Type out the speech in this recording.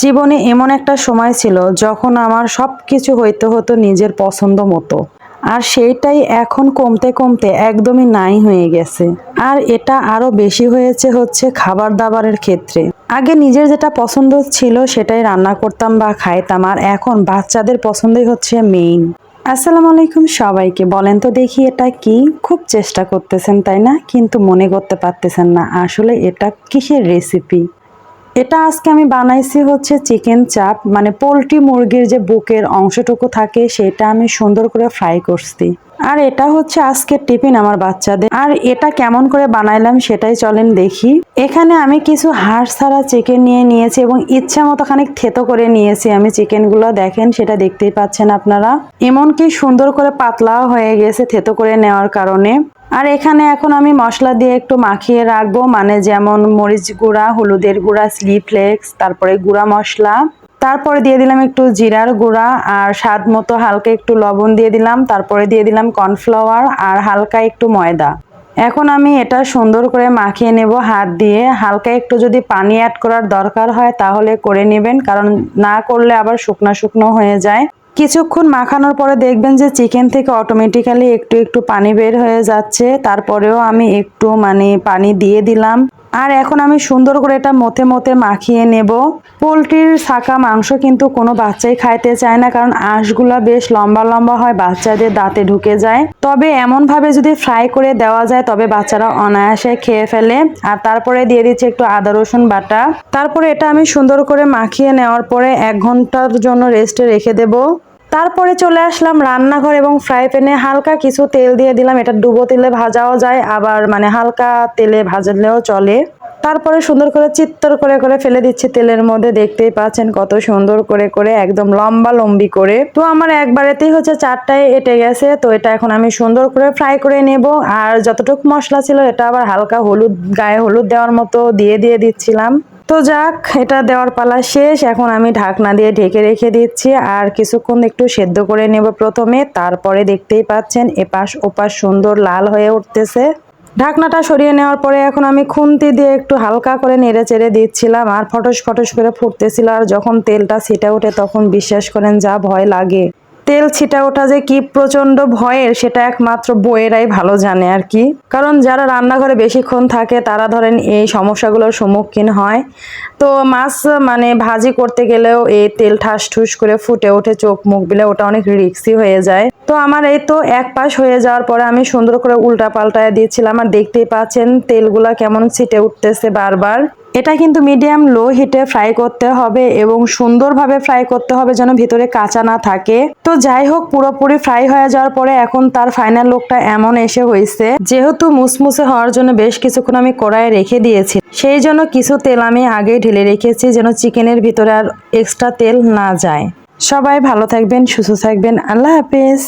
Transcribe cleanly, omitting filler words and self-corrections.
জীবনে এমন একটা সময় ছিল যখন আমার সবকিছু হইতে হতো নিজের পছন্দ মতো, আর সেইটাই এখন কমতে কমতে একদমই নাই হয়ে গেছে। আর এটা আরো বেশি হয়েছে হচ্ছে খাবার দাবারের ক্ষেত্রে। আগে নিজের যেটা পছন্দ ছিল সেটাই রান্না করতাম বা খাইতাম, আর এখন বাচ্চাদের পছন্দই হচ্ছে মেইন। আসসালামু আলাইকুম সবাইকে। বলেন তো দেখি এটা কি? খুব চেষ্টা করতেছেন তাই না, কিন্তু মনে করতে পারতেছেন না আসলে এটা কিসের রেসিপি। এটা আজকে আমি বানাইছি হচ্ছে চিকেন চাপ, মানে পোলট্রি মুরগির যে বুকের অংশটুকু থাকে সেটা আমি সুন্দর করে ফ্রাই করছি। আর এটা হচ্ছে আজকের টিফিন আমার বাচ্চাদের। আর এটা কেমন করে বানাইলাম সেটাই চলেন দেখি। এখানে আমি কিছু হাড় ছাড়া চিকেন নিয়ে নিয়েছি এবং ইচ্ছা মতো খানিক থেতো করে নিয়েছি আমি চিকেনগুলো। দেখেন, সেটা দেখতেই পাচ্ছেন আপনারা। এমনকি সুন্দর করে পাতলাও হয়ে গেছে থেতো করে নেওয়ার কারণে। আর এখানে এখন আমি মশলা দিয়ে একটু মাখিয়ে রাখবো, মানে যেমন মরিচ গুঁড়া, হলুদের গুঁড়া, চিলি ফ্লেক্স, তারপরে গুঁড়া মশলা, তারপরে দিয়ে দিলাম একটু জিরার গুঁড়া, আর স্বাদ মতো হালকা একটু লবণ দিয়ে দিলাম, তারপরে দিয়ে দিলাম কর্নফ্লাওয়ার আর হালকা একটু ময়দা। এখন আমি এটা সুন্দর করে মাখিয়ে নেব হাত দিয়ে। হালকা একটু যদি পানি অ্যাড করার দরকার হয় তাহলে করে নেবেন, কারণ না করলে আবার শুকনো শুকনো হয়ে যায়। কিছুক্ষণ মাখানোর পরে দেখবেন যে চিকেন থেকে অটোমেটিক্যালি একটু একটু পানি বের হয়ে যাচ্ছে। তারপরেও আমি একটু পানি দিয়ে দিলাম। আর এখন আমি সুন্দর করে এটা মথে মথে মাখিয়ে নেব। পোলট্রির ছাকা মাংস কিন্তু কোনো বাচ্চাই খাইতে চায় না, কারণ আঁশগুলা বেশ লম্বা লম্বা হয়, বাচ্চাদের দাঁতে ঢুকে যায়। তবে এমন ভাবে যদি ফ্রাই করে দেওয়া যায় তবে বাচ্চারা অনায়াসে খেয়ে ফেলে। আর তারপরে দিয়ে দিচ্ছি একটু আদা রসুন বাটা। তারপরে এটা আমি সুন্দর করে মাখিয়ে নেওয়ার পরে 1 ঘন্টার জন্য রেস্টে রেখে দেব। তারপরে চলে আসলাম রান্নাঘর এবং ফ্রাই প্যানে হালকা কিছু তেল দিয়ে দিলাম। এটা ডুবো তেলে ভাজাও যায়, আবার হালকা তেলে ভাজলেও চলে। তারপরে সুন্দর করে চিত্তর করে করে ফেলে দিচ্ছি তেলের মধ্যে। দেখতেই পাচ্ছেন কত সুন্দর করে করে একদম লম্বা লম্বি করে। তো আমার একবারেতেই হচ্ছে 4টায় এঁটে গেছে। তো এটা এখন আমি সুন্দর করে ফ্রাই করে নেব। আর যতটুকু মশলা ছিল এটা আবার হালকা হলুদ, গায়ে হলুদ দেওয়ার মতো দিয়ে দিচ্ছিলাম। তো যাক, এটা দেওয়ার পালা শেষ। এখন আমি ঢাকনা দিয়ে ঢেকে রেখে দিচ্ছি আর কিছুক্ষণ একটু সেদ্ধ করে নেব প্রথমে। তারপরে দেখতেই পাচ্ছেন এপাশ ওপাশ সুন্দর লাল হয়ে উঠতেছে। ঢাকনাটা সরিয়ে নেওয়ার পরে এখন আমি খুন্তি দিয়ে একটু হালকা করে নেড়ে চেড়ে দিচ্ছিলাম, আর ফটস ফটস করে ফুটতেছিল। আর যখন তেলটা ছিটে ওঠে তখন বিশ্বাস করেন যা ভয় লাগে। তেল ছিটা ওঠা যে কি প্রচন্ড ভয়ের সেটা একমাত্র বউয়েরাই ভালো জানে আর কি। কারণ যারা রান্নাঘরে বেশিক্ষণ থাকে তারা ধরেন এই সমস্যাগুলোর সম্মুখীন হয়। তো মাছ ভাজি করতে গেলেও এই তেল ঠাস ঠুস করে ফুটে ওঠে চোখ মুখ বিলে, ওটা অনেক রিস্কি হয়ে যায়। তো আমার এই তো এক পাশ হয়ে যাওয়ার পরে আমি সুন্দর করে উল্টা পাল্টায় দিচ্ছিলাম। আর দেখতেই পাচ্ছেন তেলগুলা কেমন ছিটে উঠতেছে বারবার। এটা কিন্তু মিডিয়াম লো হিটে ফ্রাই করতে হবে এবং সুন্দরভাবে ফ্রাই করতে হবে যেন ভিতরে কাঁচা না থাকে। তো যাই হোক, পুরোপুরি ফ্রাই হয়ে যাওয়ার পরে এখন তার ফাইনাল লুকটা এমন এসে হয়েছে। যেহেতু মুসমুসে হওয়ার জন্য বেশ কিছুক্ষণ আমি কড়াইয়ে রেখে দিয়েছি, সেই জন্য কিছু তেল আমি আগে ঢেলে রেখেছি যেন চিকেনের ভিতরে আর এক্সট্রা তেল না যায়। সবাই ভালো থাকবেন, সুস্থ থাকবেন। আল্লাহ হাফেজ।